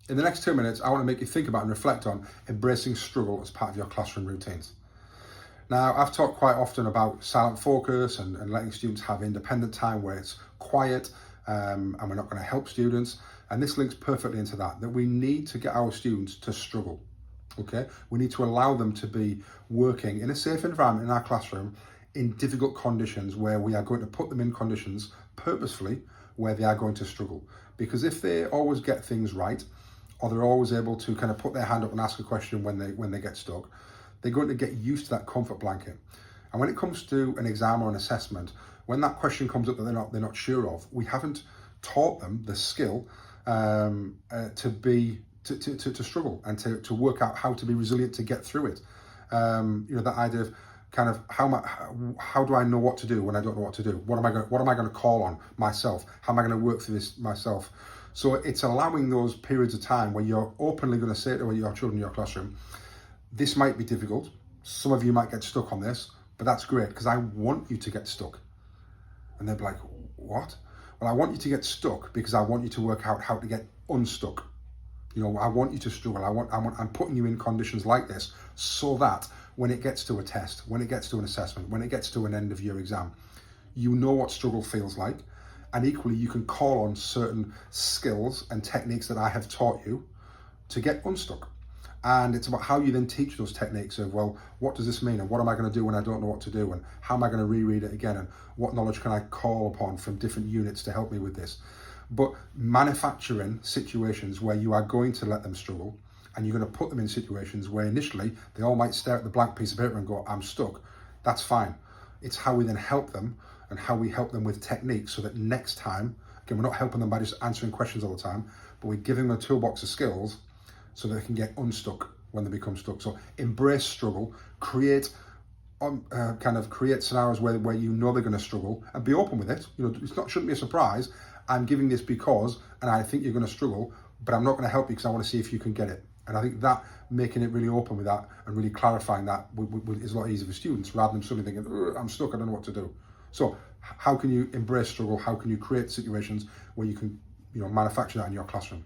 In the next 2 minutes, I want to make you think about and reflect on embracing struggle as part of your classroom routines. Now, I've talked quite often about silent focus and letting students have independent time where it's quiet and we're not going to help students. And this links perfectly into that we need to get our students to struggle, okay? We need to allow them to be working in a safe environment in our classroom in difficult conditions where we are going to put them in conditions purposefully where they are going to struggle. Because if they always get things right, or they're always able to kind of put their hand up and ask a question when they get stuck, they're going to get used to that comfort blanket. And when it comes to an exam or an assessment, when that question comes up that they're not sure of, we haven't taught them the skill to struggle and to work out how to be resilient to get through it. That idea of kind of how do I know what to do when I don't know what to do? What am I going to call on myself? How am I going to work through this myself? So it's allowing those periods of time where you're openly going to say to your children in your classroom, this might be difficult. Some of you might get stuck on this, but that's great because I want you to get stuck. And they'll be like, what? Well, I want you to get stuck because I want you to work out how to get unstuck. I want you to struggle. I'm putting you in conditions like this so that when it gets to a test, when it gets to an assessment, when it gets to an end of year exam, you know what struggle feels like. And equally, you can call on certain skills and techniques that I have taught you to get unstuck. And it's about how you then teach those techniques of, well, what does this mean? And what am I going to do when I don't know what to do? And how am I going to reread it again? And what knowledge can I call upon from different units to help me with this? But manufacturing situations where you are going to let them struggle and you're going to put them in situations where initially they all might stare at the blank piece of paper and go, I'm stuck. That's fine. It's how we then help them and how we help them with techniques so that next time, again, we're not helping them by just answering questions all the time, but we're giving them a toolbox of skills so that they can get unstuck when they become stuck. So embrace struggle, create scenarios where you know they're going to struggle and be open with it. Shouldn't be a surprise. I'm giving this because, and I think you're going to struggle, but I'm not going to help you because I want to see if you can get it. And I think that making it really open with that and really clarifying that is a lot easier for students rather than suddenly thinking, I'm stuck, I don't know what to do. So how can you embrace struggle? How can you create situations where you can manufacture that in your classroom?